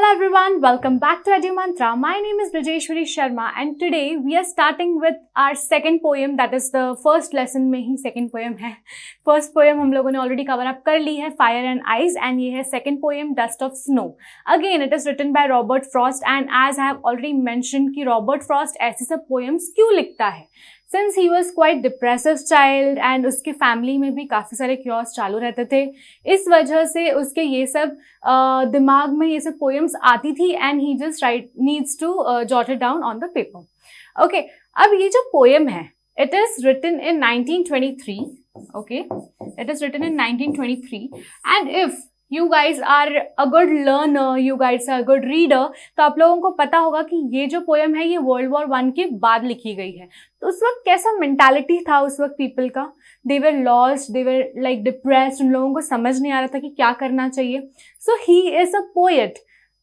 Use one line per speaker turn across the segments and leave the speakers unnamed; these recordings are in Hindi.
Hello everyone, welcome back to Edu Mantra. My name is Brajeshwari Sharma and today we are starting with our second poem, that is the first lesson में ही second poem है. First poem हम लोगों ने already cover up कर ली है, Fire and Ice, and ये है second poem, Dust of Snow. Again it is written by Robert Frost, and as I have already mentioned कि Robert Frost ऐसे सब poems क्यों लिखता है. Since he was quite depressive child and उसके फैमिली में भी काफ़ी सारे क्योर्स चालू रहते थे, इस वजह से उसके ये सब दिमाग में ये सब पोएम्स आती थी and he just needs to jot it down on the paper. Okay, अब ये जो पोएम है it is written in 1923. Okay, it is written in 1923, and if you guys are a good learner, you guys are a good reader, तो आप लोगों को पता होगा कि ये जो पोएम है ये वर्ल्ड वॉर 1 के बाद लिखी गई है. तो उस वक्त कैसा मेंटालिटी था उस वक्त पीपल का. They were lost, they were like depressed, उन लोगों को समझ नहीं आ रहा था कि क्या करना चाहिए. So he is a poet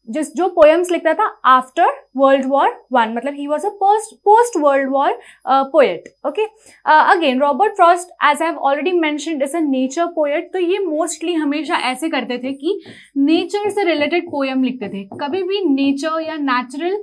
जो पोएम्स लिखता था आफ्टर वर्ल्ड वॉर 1, मतलब he was a post world war poet. Okay, again Robert Frost, as I have already mentioned, is a nature poet. तो ये मोस्टली हमेशा ऐसे करते थे कि नेचर से रिलेटेड पोएम लिखते थे. कभी भी नेचर या नेचुरल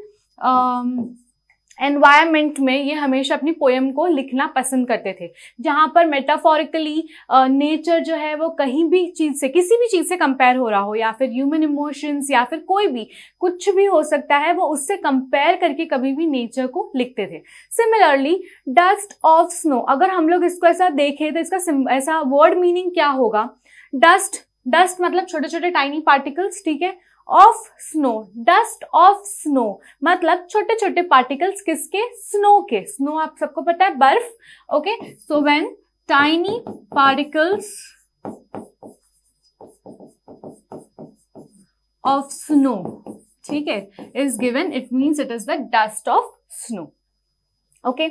एनवायरमेंट में ये हमेशा अपनी पोएम को लिखना पसंद करते थे, जहाँ पर मेटाफोरिकली नेचर जो है वो कहीं भी चीज़ से, किसी भी चीज़ से कंपेयर हो रहा हो, या फिर ह्यूमन इमोशंस, या फिर कोई भी कुछ भी हो सकता है, वो उससे कंपेयर करके कभी भी नेचर को लिखते थे. सिमिलरली डस्ट ऑफ स्नो, अगर हम लोग इसको ऐसा देखें तो इसका ऐसा वर्ड मीनिंग क्या होगा. डस्ट मतलब छोटे छोटे टाइनी पार्टिकल्स, ठीक है. Of snow, dust of snow मतलब छोटे छोटे पार्टिकल्स किसके, स्नो के. स्नो आप सबको पता है बर्फ. Okay, so when tiny particles of snow, ठीक है, is given, it means it is the dust of snow. Okay,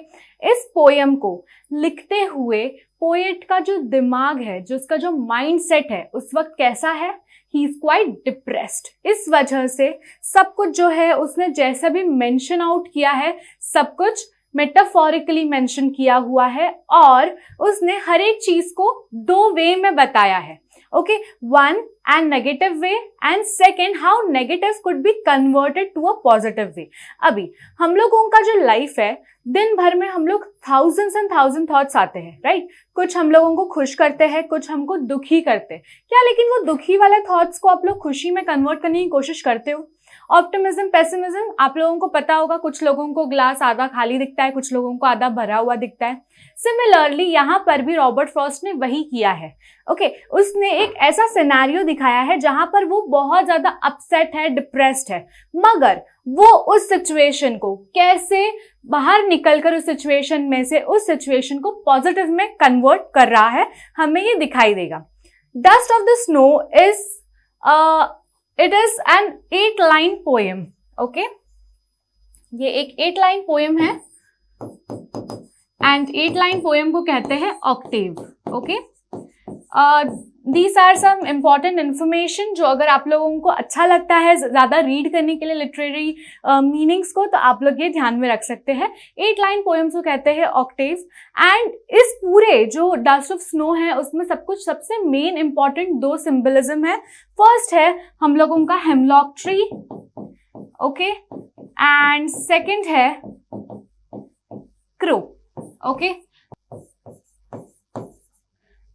इस पोयम को लिखते हुए पोएट का जो दिमाग है, जो उसका जो माइंड सेट है उस वक्त कैसा है, ही इज क्वाइट डिप्रेस्ड. इस वजह से सब कुछ जो है उसने जैसा भी मेंशन आउट किया है, सब कुछ मेटाफोरिकली मेंशन किया हुआ है, और उसने हर एक चीज को दो वे में बताया है. Okay, one and negative way, and second how negative could be converted to a positive way. अभी हम लोगों का जो लाइफ है, दिन भर में हम लोग थाउजेंड्स एंड थाउजेंड थॉट्स आते हैं, राइट. कुछ हम लोगों को खुश करते हैं, कुछ हमको दुखी करते हैं. क्या लेकिन वो दुखी वाले थॉट्स को आप लोग खुशी में कन्वर्ट करने की कोशिश करते हो? ऑप्टिमिज्म, पेसिमिज्म, आप लोगों को पता होगा, कुछ लोगों को ग्लास आधा खाली दिखता है, कुछ लोगों को आधा भरा हुआ दिखता है. सिमिलरली यहाँ पर भी रॉबर्ट फ्रॉस्ट ने वही किया है. ओके, उसने एक ऐसा सिनेरियो दिखाया है जहां पर वो बहुत ज्यादा अपसेट है, डिप्रेस्ड है, मगर वो उस सिचुएशन को कैसे बाहर निकलकर उस सिचुएशन में से उस सिचुएशन को पॉजिटिव में कन्वर्ट कर रहा है, हमें ये दिखाई देगा. Dust of the snow is it is an 8-line poem. Okay, ये एक 8-line पोएम है, एंड 8-line पोएम को कहते हैं octave. Okay, these are some important information जो अगर आप लोगों को अच्छा लगता है ज्यादा रीड करने के लिए लिटरेरी मीनिंग्स को, तो आप लोग ये ध्यान में रख सकते हैं. 8-line पोएम्स को कहते हैं ऑक्टेव. एंड इस पूरे जो डस्ट ऑफ स्नो है उसमें सब कुछ सबसे मेन इंपॉर्टेंट दो सिंबलिज्म है. फर्स्ट है हम लोगों का hemlock tree, okay, and second है क्रो. ओके,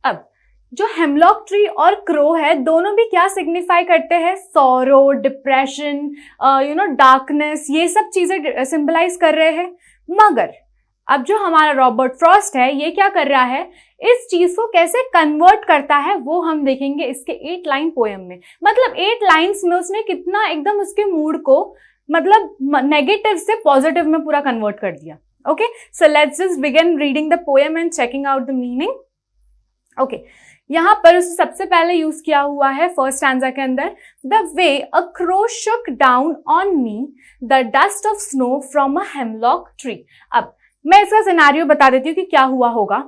अब जो हेमलॉक ट्री और क्रो है, दोनों भी क्या सिग्निफाई करते हैं, सॉरो, डिप्रेशन, डार्कनेस, ये सब चीजें सिंबलाइज कर रहे हैं. मगर अब जो हमारा रॉबर्ट फ्रॉस्ट है ये क्या कर रहा है, इस चीज को कैसे कन्वर्ट करता है वो हम देखेंगे इसके 8-line पोएम में. मतलब 8 लाइन्स में उसने कितना एकदम उसके मूड को मतलब नेगेटिव से पॉजिटिव में पूरा कन्वर्ट कर दिया. Okay, so let's just begin reading the poem and checking out the meaning. Okay, यहाँ पर उसे सबसे पहले यूज किया हुआ है फर्स्ट स्टैंजा के अंदर, the way a crow shook down on me the dust of snow from a hemlock tree. अब मैं इसका सिनेरियो बता देती हूँ कि क्या हुआ होगा.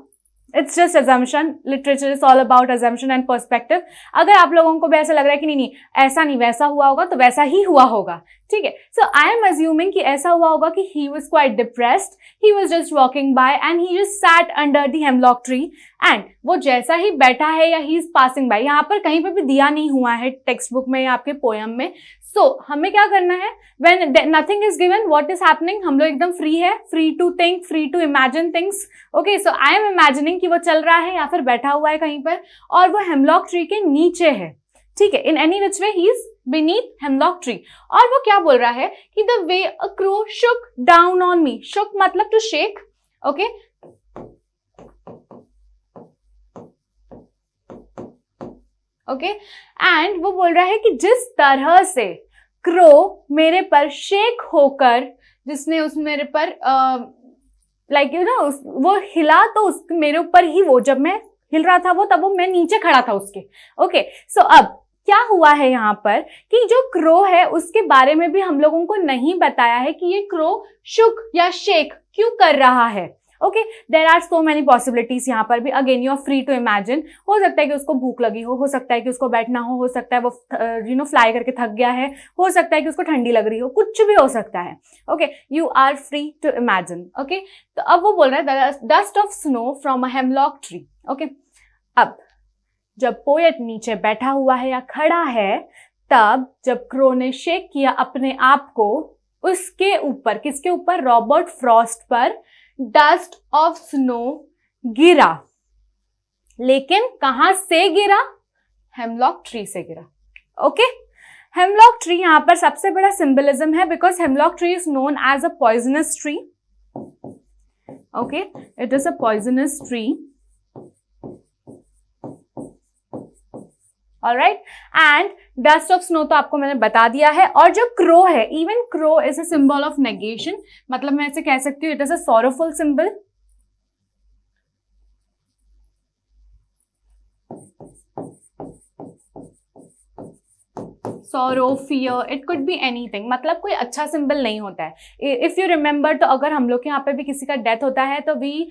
It's just assumption, literature is all about assumption and perspective. अगर आप लोगों को भी ऐसा लग रहा है कि नहीं ऐसा नहीं वैसा हुआ होगा, तो वैसा ही हुआ होगा, ठीक है. सो आई एम अज्यूमिंग कि ऐसा हुआ होगा कि he was quite depressed, he was just walking by and he just sat under the hemlock tree, and वो जैसा ही बैठा है या ही इज पासिंग बाय, यहाँ पर कहीं पर भी दिया नहीं हुआ है टेक्स्ट बुक में या आपके पोयम में. सो हमें क्या करना है, when nothing is given what is happening, हम लोग एकदम फ्री है, free to think, free to imagine things. Okay, so I am imagining कि वो चल रहा है या फिर बैठा हुआ है कहीं पर और वो हेमलॉक ट्री के नीचे है, ठीक है, in any which way he is beneath hemlock tree. और वो क्या बोल रहा है कि the way a crow shook down on me, shook मतलब to shake, okay, okay, and वो बोल रहा है कि जिस तरह से क्रो मेरे पर शेक होकर, जिसने उस मेरे पर लाइक यू नो वो हिला, तो उस मेरे ऊपर ही वो, जब मैं हिल रहा था वो, तब वो मैं नीचे खड़ा था उसके। ओके, सो अब क्या हुआ है यहाँ पर कि जो क्रो है उसके बारे में भी हम लोगों को नहीं बताया है कि ये क्रो शुक या शेक क्यों कर रहा है। Okay, there are so many possibilities यहाँ पर भी, again you are free to imagine. हो सकता है कि उसको भूख लगी हो सकता है कि उसको बैठना हो सकता है वो फ्लाई करके थक गया है, हो सकता है कि उसको ठंडी लग रही हो, कुछ भी हो सकता है। Okay, you are free to imagine. Okay, तो अब वो बोल रहा है dust of snow from a hemlock tree. Okay, अब जब पोएट नीचे बैठा हुआ है या खड़ा है, तब जब क्रो ने शेक किया अपने आप को, उसके ऊपर, किसके ऊपर, रॉबर्ट फ्रॉस्ट पर डस्ट ऑफ स्नो गिरा। लेकिन कहां से गिरा, हेमलॉक ट्री से गिरा। ओके, हेमलॉक ट्री यहां पर सबसे बड़ा सिंबलिज्म है, because hemlock tree is known as a poisonous tree. Okay, it is a poisonous tree. Alright, and dust of snow तो आपको मैंने बता दिया है। और जो क्रो है, even crow is a symbol of negation, मतलब मैं ऐसे कह सकती हूँ it is a sorrowful symbol. sorrow, fear, it could be anything, मतलब कोई अच्छा सिंबल नहीं होता है। इफ यू रिमेंबर, तो अगर हम लोग के यहाँ पे भी किसी का डेथ होता है तो वी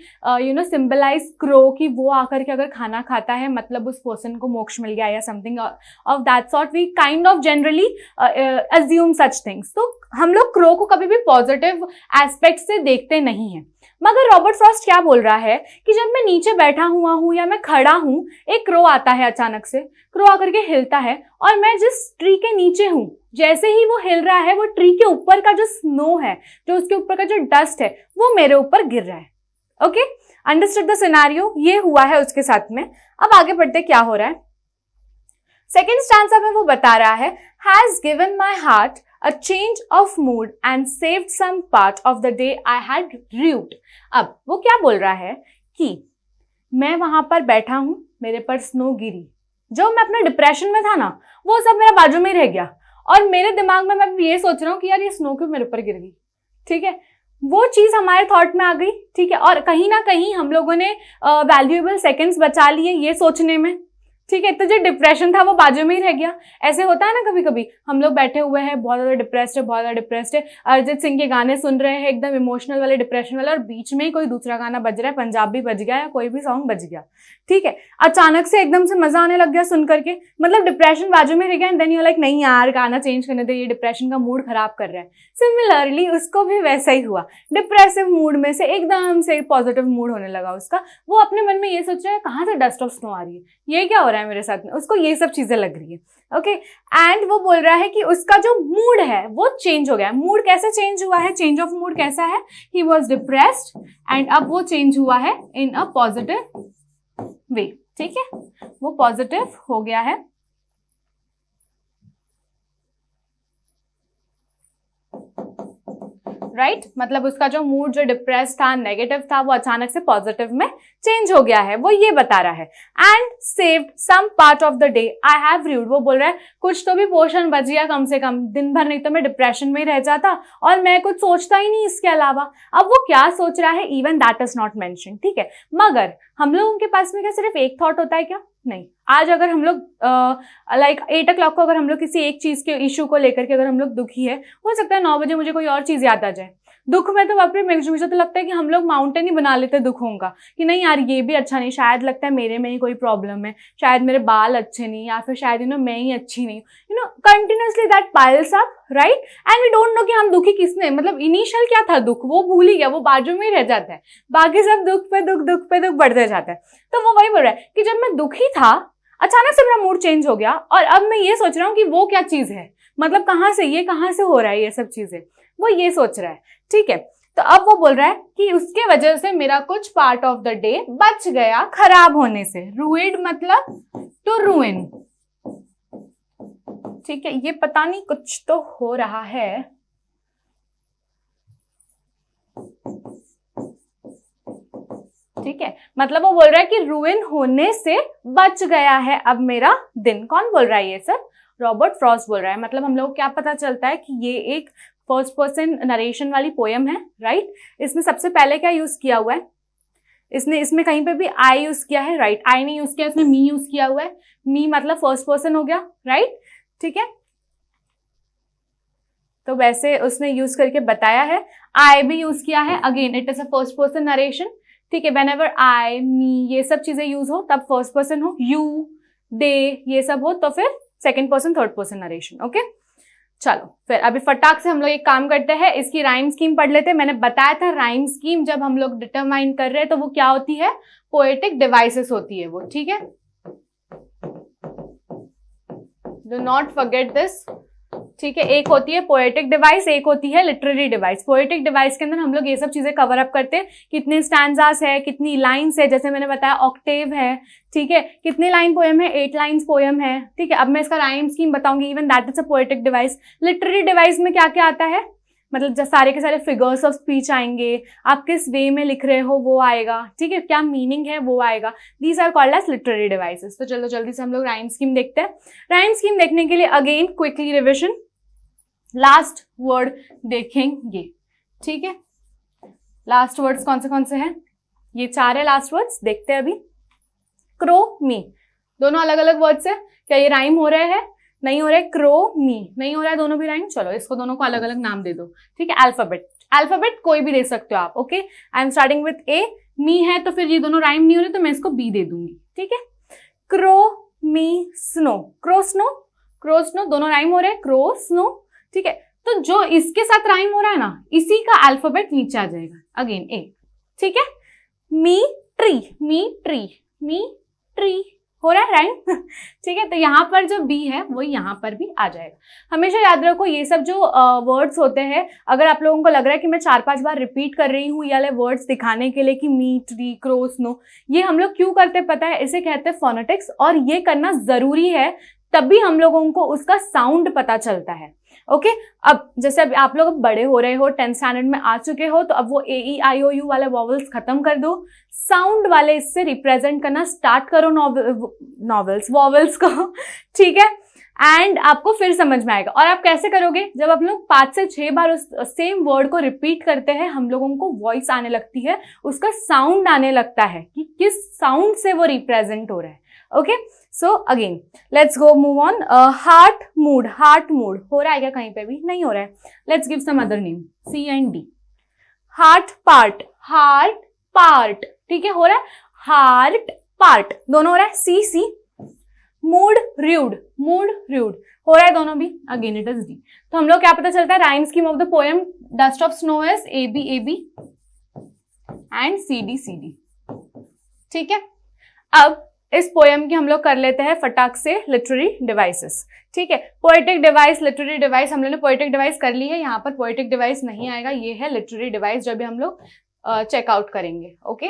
सिंबलाइज क्रो कि वो आकर के अगर खाना खाता है मतलब उस पर्सन को मोक्ष मिल गया या something of that sort. We kind of generally assume such things. तो हम लोग क्रो को कभी भी पॉजिटिव एस्पेक्ट से देखते नहीं हैं। मगर रॉबर्ट फ्रॉस्ट क्या बोल रहा है कि जब मैं नीचे बैठा हुआ हूं या मैं खड़ा हूं, एक क्रो आता है, अचानक से क्रो आकर के हिलता है और मैं जिस ट्री के नीचे हूं, जैसे ही वो हिल रहा है, वो ट्री के ऊपर का जो स्नो है, जो उसके ऊपर का जो डस्ट है, वो मेरे ऊपर गिर रहा है। ओके, अंडरस्टूड द सिनेरियो, ये हुआ है उसके साथ में। अब आगे बढ़ते क्या हो रहा है। सेकेंड स्टैंजा में वो बता रहा है, has given my heart a change of mood and saved some part of the day I had rued। अब वो क्या बोल रहा है कि मैं वहां पर बैठा हूं, मेरे पर स्नो गिरी, जो मैं अपने डिप्रेशन में था ना, वो सब मेरा बाजू में ही रह गया और मेरे दिमाग में मैं ये सोच रहा हूँ कि यार ये स्नो क्यों मेरे ऊपर गिर गई। ठीक है, वो चीज हमारे थॉट में आ गई। ठीक है, और कहीं ना कहीं हम लोगों ने वैल्यूएबल सेकंड्स बचा लिए ये सोचने में। ठीक है, तो जो डिप्रेशन था वो बाजू में ही रह गया। ऐसे होता है ना, कभी कभी हम लोग बैठे हुए हैं, बहुत ज्यादा डिप्रेस्ड है, अरिजीत सिंह के गाने सुन रहे हैं एकदम इमोशनल वाले, डिप्रेशन वाले, और बीच में ही कोई दूसरा गाना बज रहा है, पंजाबी बज गया या कोई भी सॉन्ग बज गया। ठीक है, अचानक से एकदम से मजा आने लग गया सुन करके, मतलब डिप्रेशन बाजू में रह गया, एंड देन यू लाइक नहीं यार गाना चेंज करने दे, ये डिप्रेशन का मूड खराब कर रहा है। सिमिलरली उसको भी वैसा ही हुआ, डिप्रेसिव मूड में से एकदम से पॉजिटिव मूड होने लगा उसका। वो अपने मन में ये सोच रहा है कहाँ से डस्ट ऑफ स्नो आ रही है, ये क्या हो रहा है मेरे साथ में, उसको ये सब चीजें लग रही है। ओके, एंड वो बोल रहा है कि उसका जो मूड है वो चेंज हो गया। मूड कैसे चेंज हुआ है, चेंज ऑफ मूड कैसा है, ही वॉज डिप्रेस्ड एंड अब वो चेंज हुआ है इन अ पॉजिटिव वे। ठीक है, वो पॉजिटिव हो गया है। राइट, मतलब उसका जो मूड जो डिप्रेस था, नेगेटिव था, वो अचानक से पॉजिटिव में चेंज हो गया है, वो ये बता रहा है। And saved some part of the day I have rued, वो बोल रहा है कुछ तो भी पोर्शन बच गया कम से कम, दिन भर नहीं तो मैं डिप्रेशन में ही रह जाता और मैं कुछ सोचता ही नहीं इसके अलावा। अब वो क्या सोच रहा है, even that is not mention. ठीक है, मगर हम लोगों के पास में क्या सिर्फ एक थॉट होता है क्या? नहीं। आज अगर हम लोग लाइक 8 o'clock को अगर हम लोग किसी एक चीज के इशू को लेकर के अगर हम लोग दुखी है, हो सकता है 9 बजे मुझे कोई और चीज याद आ जाए। दुख में तो बापरे मुझे तो लगता है कि हम लोग माउंटेन ही बना लेते दुखों का, कि नहीं यार ये भी अच्छा नहीं, शायद लगता है मेरे में ही कोई प्रॉब्लम है, शायद मेरे बाल अच्छे नहीं, या फिर शायद मैं ही अच्छी नहीं, continuously that piles up, right, and we don't know कि हम दुखी किसने, मतलब इनिशियल क्या था दुख, वो भूल ही गया, वो बाजू में ही रह जाता है, बाकी सब दुख पे दुख बढ़ते जाता है। तो वो वही बोल रहा है कि जब मैं दुखी था, अचानक से मेरा मूड चेंज हो गया और अब मैं ये सोच रहा हूँ कि वो क्या चीज है, मतलब कहाँ से, ये कहाँ से हो रहा है ये सब चीजें, वो ये सोच रहा है, ठीक है। तो अब वो बोल रहा है कि उसके वजह से मेरा कुछ पार्ट ऑफ द डे बच गया खराब होने से। रूइड मतलब टू रूइन, ठीक है। ये पता नहीं कुछ तो हो रहा है, ठीक है। मतलब वो बोल रहा है कि रूइन होने से बच गया है अब मेरा दिन। कौन बोल रहा है ये सब? रॉबर्ट फ्रॉस्ट बोल रहा है। मतलब हम लोग को क्या पता चलता है कि ये एक फर्स्ट पर्सन नरेशन वाली पोयम है, राइट। इसमें सबसे पहले क्या यूज किया हुआ है? इसमें कहीं पे भी आई यूज किया है, राइट। आई नहीं यूज किया, इसमें मी यूज किया हुआ है। मी मतलब फर्स्ट पर्सन हो गया, राइट, ठीक है। तो वैसे उसने यूज करके बताया है। आई भी यूज किया है, again it is a first person narration, ठीक है। व्हेनेवर आई, मी, ये सब चीजें यूज हो तब फर्स्ट पर्सन हो, यू, दे, ये सब हो तो फिर second person third person narration, okay. चलो फिर अभी फटाक से हम लोग एक काम करते हैं, इसकी राइम स्कीम पढ़ लेते हैं। मैंने बताया था राइम स्कीम जब हम लोग डिटरमाइन कर रहे हैं तो वो क्या होती है? पोएटिक डिवाइसेस होती है वो, ठीक है। डू नॉट फॉरगेट दिस, ठीक है। एक होती है पोएटिक डिवाइस, एक होती है लिटरेरी डिवाइस। पोएटिक डिवाइस के अंदर हम लोग ये सब चीजें कवर अप करते हैं, कितने स्टैंजास है, कितनी लाइन्स है, जैसे मैंने बताया ऑक्टेव है, ठीक है। कितने लाइन पोएम है? 8 लाइन्स पोएम है, ठीक है। अब मैं इसका राइम स्कीम बताऊंगी, even that is a poetic device. Literary device में क्या क्या आता है? मतलब जब सारे के सारे फिगर्स ऑफ स्पीच आएंगे, आप किस वे में लिख रहे हो वो आएगा, ठीक है, क्या मीनिंग है वो आएगा। These are called as literary devices. तो चलो जल्दी से हम लोग राइम स्कीम देखते हैं। राइम स्कीम देखने के लिए again quickly revision, last word देखेंगे, ठीक है। लास्ट वर्ड्स कौन से हैं? ये 4 है लास्ट वर्ड्स, देखते हैं अभी। क्रो, मी, दोनों अलग अलग वर्ड्स है। क्या ये राइम हो रहे हैं? नहीं हो रहे। क्रो, मी, नहीं हो रहा है दोनों भी राइम। चलो इसको दोनों को अलग अलग नाम दे दो, ठीक है। अल्फाबेट, अल्फाबेट कोई भी दे सकते हो आप, okay. I am starting with a, me है तो फिर ये दोनों राइम नहीं हो रहे तो मैं इसको बी दे दूंगी, ठीक है। Crow, me, snow, crow, snow, crow, snow, दोनों राइम हो रहे हैं, क्रो, स्नो, ठीक है। तो जो इसके साथ राइम हो रहा है ना, इसी का अल्फाबेट नीचे आ जाएगा, अगेन ए, ठीक है। मी ट्री, मी ट्री, मी ट्री हो रहा है राइम, ठीक है। तो यहाँ पर जो बी है वो यहाँ पर भी आ जाएगा। हमेशा याद रखो ये सब जो वर्ड्स होते हैं, अगर आप लोगों को लग रहा है कि मैं 4-5 बार रिपीट कर रही हूँ ये वाले वर्ड्स दिखाने के लिए कि मी, ट्री, क्रो, स्नो, ये हम लोग क्यों करते पता है? इसे कहते हैं फोनेटिक्स, और ये करना जरूरी है, तभी हम लोगों को उसका साउंड पता चलता है, ओके। अब जैसे अब आप लोग बड़े हो रहे हो, 10th स्टैंडर्ड में आ चुके हो, तो अब वो ए ई आई ओ यू वाले वॉवल्स खत्म कर दो, साउंड वाले इससे रिप्रेजेंट करना स्टार्ट करो वॉवल्स को, ठीक है। एंड आपको फिर समझ में आएगा। और आप कैसे करोगे? जब आप लोग 5 से 6 बार उस सेम वर्ड को रिपीट करते हैं, हम लोगों को वॉइस आने लगती है, उसका साउंड आने लगता है कि किस साउंड से वो रिप्रेजेंट हो रहा है, okay. So again let's go move on. Heart mood, heart mood हो रहा है क्या कहीं पे भी? नहीं हो रहा है। Let's give some other name, C and D. Heart part, heart part, ठीक है, हो रहा है। हार्ट पार्ट दोनों हो रहा है, सी सी। मूड रूड, मूड रूड हो रहा है दोनों भी, अगेन इट इज डी। तो हम लोग क्या पता चलता है? Rhyme scheme of the poem dust of snow is A B and C D, ठीक है। अब इस पोएम की हम लोग कर लेते हैं फटाक से लिटरेरी डिवाइसेस, ठीक है। पोएटिक डिवाइस, लिटरेरी डिवाइस, हम लोग ने पोएटिक डिवाइस कर ली है, यहाँ पर पोएटिक डिवाइस नहीं आएगा, ये है लिटरेरी डिवाइस जो भी हम लोग चेकआउट करेंगे, ओके।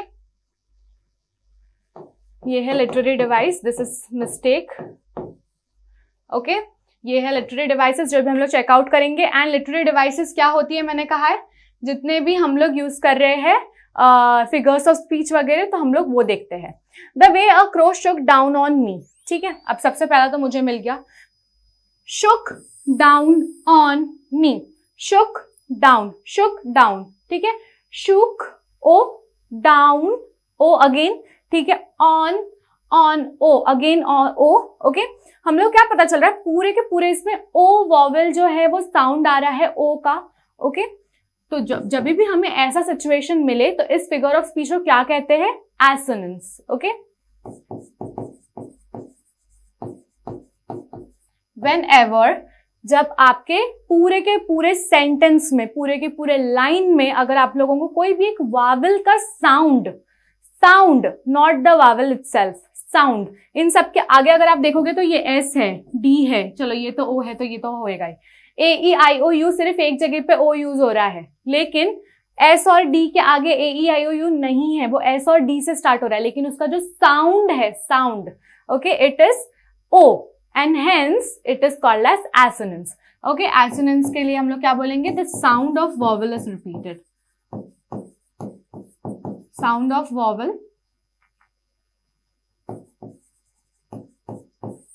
ये है literary device, this is mistake, okay. ये है लिटरेरी डिवाइसेस जो भी हम लोग चेकआउट करेंगे। एंड लिटरेरी डिवाइसेस क्या होती है? मैंने कहा है जितने भी हम लोग यूज कर रहे हैं फिगर्स ऑफ स्पीच वगैरह, तो हम लोग वो देखते हैं। The way a crow shook down on me, ठीक है। अब सबसे पहला तो मुझे मिल गया shook down on me, shook down, ठीक है। Shook O, down O again, ठीक है। On O again O, okay. हम लोग क्या पता चल रहा है? पूरे के पूरे इसमें ओ वॉवेल जो है वो साउंड आ रहा है ओ का, ओके। तो जब भी हमें ऐसा सिचुएशन मिले तो इस फिगर ऑफ स्पीच को क्या कहते हैं? Assonance, okay. व्हेनेवर, जब आपके पूरे के पूरे सेंटेंस में, पूरे के पूरे लाइन में अगर आप लोगों को कोई भी एक वावल का sound sound, not the vowel itself, sound. इन सब के आगे अगर आप देखोगे तो ये एस है, डी है, चलो ये तो ओ है तो ये तो होएगा ही। ए ई आई ओ यू सिर्फ एक जगह पे ओ यूज हो रहा है, लेकिन एस और डी के आगे ए ई आई ओ यू नहीं है, वो एस और डी से स्टार्ट हो रहा है, लेकिन उसका जो साउंड है, sound, okay, it is O and hence it is called as assonance. Okay, assonance के लिए हम लोग क्या बोलेंगे? The sound of vowel is repeated, sound of vowel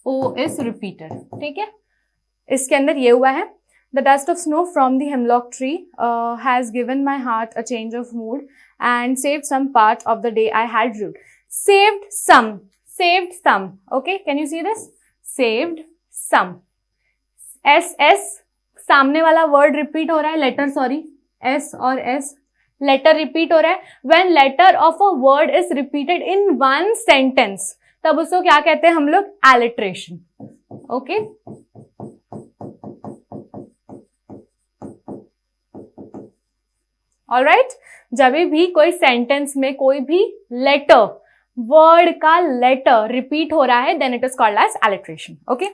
O is repeated. ठीक है, इसके अंदर ये हुआ है, the dust of snow from the hemlock tree has given my heart a change of mood and saved some part of the day I had rude. Saved some, saved some, okay, can you see this? Saved some, S S, सामने वाला वर्ड रिपीट हो रहा है, लेटर, सॉरी, एस और एस, लेटर रिपीट हो रहा है। When letter of a word is repeated in one sentence, तब उसको क्या कहते हैं हम लोग? एलिट्रेशन। ओके, ऑलराइट, जब भी कोई सेंटेंस में कोई भी लेटर, वर्ड का लेटर रिपीट हो रहा है, then it is called as alliteration. Okay,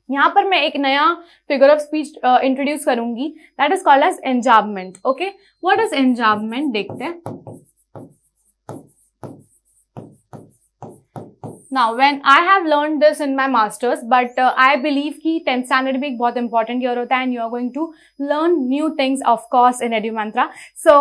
यहां पर मैं एक नया फिगर ऑफ स्पीच इंट्रोड्यूस करूंगी, that is called as enjambment. Okay, what is enjambment? देखते हैं। Now, when I have learned this in my masters, but I believe कि 10th standard भी एक बहुत important year होता है and you are going to learn new things of course in EduMantra. So,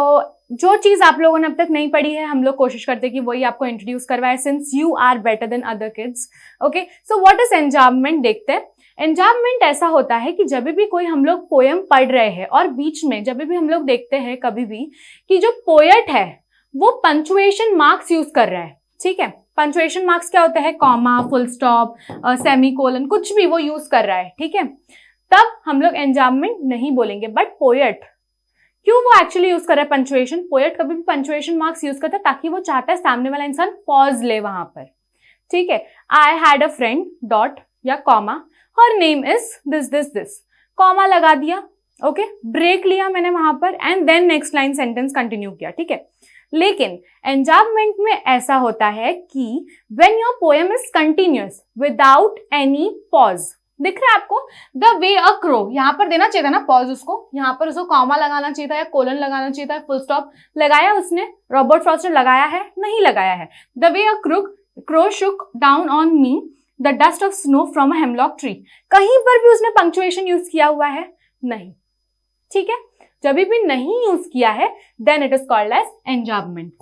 जो चीज आप लोगों ने अब तक नहीं पढ़ी है, हम लोग कोशिश करते हैं कि वही आपको इंट्रोड्यूस करवाए, since you are better than other kids. Okay, so what is enjambment? देखते हैं। एंजाबमेंट ऐसा होता है कि जब भी कोई हम लोग पोएम पढ़ रहे हैं और बीच में जब भी हम लोग देखते हैं कभी भी कि जो पोएट है वो पंचुएशन मार्क्स यूज कर रहा है। ठीक है, पंचुएशन मार्क्स क्या होता है? कॉमा, फुल स्टॉप, सेमीकोलन, कुछ भी वो यूज कर रहा है। ठीक है, तब हम लोग एंजाबमेंट नहीं बोलेंगे। बट पोएट क्यों वो एक्चुअली यूज कर रहा है पंचुएशन? पोएट कभी भी पंचुएशन मार्क्स यूज करता है ताकि वो चाहता है सामने वाला इंसान पॉज ले वहां पर। ठीक है, I had a friend dot या comma, her name is this this this, comma लगा दिया, ओके, ब्रेक लिया मैंने वहां पर and then next line sentence continue किया। ठीक है, लेकिन एंजाबमेंट में ऐसा होता है कि when your poem is continuous without any pause, दिख रहा है आपको? द वे अ क्रो, यहां पर देना चाहिए था ना पॉज उसको, यहां पर उसको कॉमा लगाना चाहिए था या कोलन लगाना चाहिए था, फुल स्टॉप लगाया उसने, रॉबर्ट फ्रॉस्ट ने लगाया है? नहीं लगाया है। The way a crow shook down on me the dust of snow from a hemlock tree, कहीं पर भी उसने पंक्चुएशन यूज किया हुआ है? नहीं। ठीक है, जब भी नहीं यूज किया है then it is called as enjambment.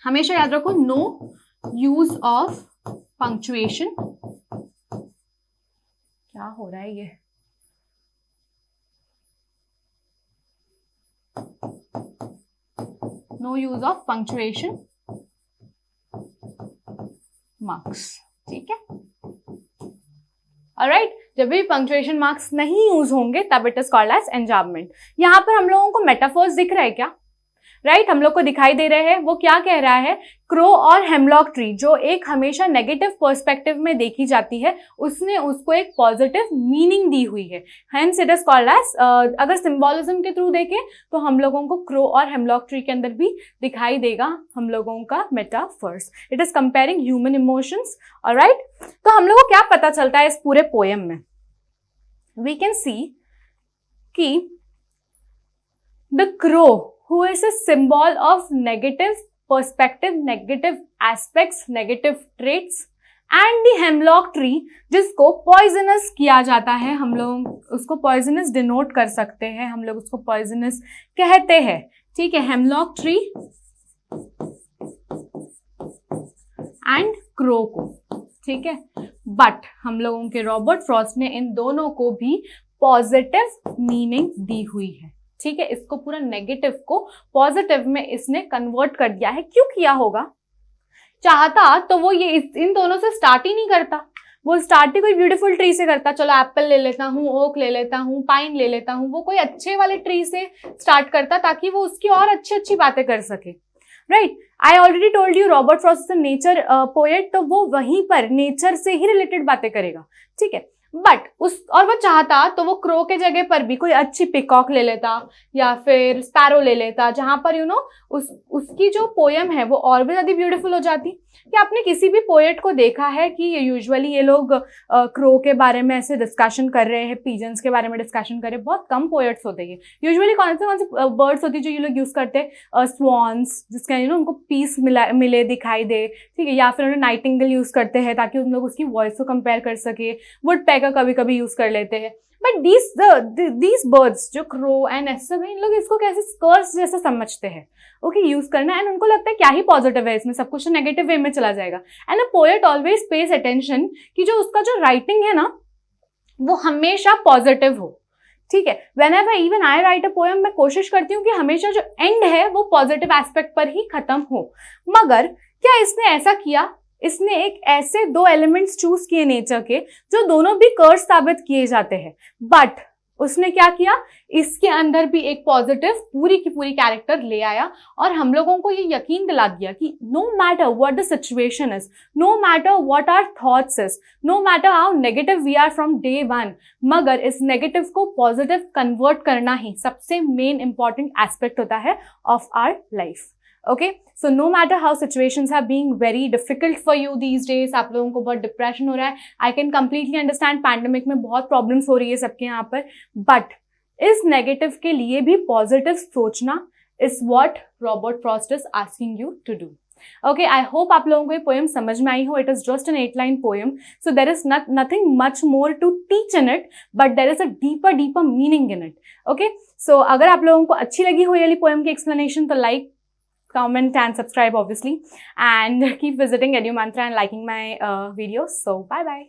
हमेशा याद रखो, नो यूज ऑफ पंक्चुएशन। क्या हो रहा है ये? No use of punctuation marks. ठीक है, ऑलराइट, जब भी पंक्चुएशन मार्क्स नहीं यूज होंगे तब इट इज कॉल्ड एज एंजाबमेंट। यहां पर हम लोगों को मेटाफर्स दिख रहा है क्या? राइट, हम लोग को दिखाई दे रहे हैं। वो क्या कह रहा है? क्रो और हेमलॉक ट्री, जो एक हमेशा नेगेटिव पर्सपेक्टिव में देखी जाती है, उसने उसको एक पॉजिटिव मीनिंग दी हुई है, hence it is called as, अगर सिंबोलिज्म के थ्रू देखें तो हम लोगों को क्रो और हेमलॉक ट्री के अंदर भी दिखाई देगा हम लोगों का metaphors. It is comparing human emotions. Alright, तो हम लोग को क्या पता चलता है इस पूरे पोएम में? वी कैन सी कि the crow who is a symbol of negative perspective, negative aspects, negative traits, and the hemlock tree जिसको poisonous किया जाता है, हम लोग उसको poisonous denote कर सकते हैं, हम लोग उसको poisonous कहते हैं। ठीक है, hemlock tree and crow को। ठीक है, बट हम लोगों के रॉबर्ट फ्रॉस्ट ने इन दोनों को भी पॉजिटिव मीनिंग दी हुई है। ठीक है, इसको पूरा नेगेटिव को पॉजिटिव में इसने कन्वर्ट कर दिया है। क्यों किया होगा? चाहता तो वो ये इन दोनों से स्टार्ट ही नहीं करता, वो स्टार्ट ही कोई ब्यूटीफुल ट्री से करता, चलो एप्पल ले लेता हूँ, ओक ले लेता हूँ, पाइन ले लेता हूँ, वो कोई अच्छे वाले ट्री से स्टार्ट करता ताकि वो उसकी और अच्छी अच्छी बातें कर सके। Right, I already told you Robert Frost is a nature poet, तो वो वहीं पर नेचर से ही रिलेटेड बातें करेगा। ठीक है, बट और वो चाहता तो वो क्रो के जगह पर भी कोई अच्छी पिकॉक ले लेता या फिर स्पैरो ले लेता, जहां पर उसकी जो पोयम है वो और भी ज्यादा ब्यूटीफुल हो जाती। कि आपने किसी भी पोएट को देखा है कि यूजुअली ये लोग क्रो के बारे में ऐसे डिस्कशन कर रहे हैं, पीजन्स के बारे में डिस्कशन कर रहे हैं? बहुत कम पोएट्स होते हैं। यूजुअली कौन से बर्ड्स होती है जो ये लोग यूज करते हैं? स्वॉन्स, जिसका उनको पीस मिले दिखाई दे, ठीक है, या फिर उन्हें नाइटिंगेल यूज करते हैं ताकि उन लोग उसकी वॉइस को कंपेयर कर सके। वुड पैकर कभी कभी यूज कर लेते हैं। बट दीज बर्ड्स जो क्रो एंड ऐसे इन लोग इसको कैसे कर्स जैसा समझते हैं, ओके, यूज करना, एंड उनको लगता है क्या ही पॉजिटिव है इसमें, सब कुछ नेगेटिव वे में चला जाएगा। And a poet always page attention कि जो उसका जो राइटिंग है ना वो हमेशा पॉजिटिव हो, ठीक है। Whenever even I right a poem, मैं कोशिश करती हूँ कि हमेशा जो एंड है वो पॉजिटिव एस्पेक्ट पर ही खत्म हो। मगर क्या इसने ऐसा किया? इसने एक ऐसे दो एलिमेंट्स चूज किए नेचर के जो दोनों भी कर्स साबित किए जाते हैं, बट उसने क्या किया? इसके अंदर भी एक पॉजिटिव पूरी की पूरी कैरेक्टर ले आया और हम लोगों को ये यकीन दिला दिया कि no matter what the situation is, no matter what our thoughts is, no matter how negative we are from day one, मगर इस नेगेटिव को पॉजिटिव कन्वर्ट करना ही सबसे मेन इंपॉर्टेंट एस्पेक्ट होता है of our life. Okay, so no matter how situations are being very difficult for you these days, आप लोगों को बहुत डिप्रेशन हो रहा है, I can completely understand, pandemic में बहुत प्रॉब्लम्स हो रही है सबके यहाँ पर, बट इस नेगेटिव के लिए भी पॉजिटिव सोचना is what Robert Frost is asking you to do. Okay, I hope आप लोगों को ये पोएम समझ में आई हो। It is just an 8-line poem, so there is nothing much more to teach in it, but there is a deeper meaning in it. Okay, so अगर आप लोगों को अच्छी लगी हो ये वाली पोएम की explanation तो like, comment and subscribe obviously, and keep visiting EduMantra and liking my videos. So bye bye.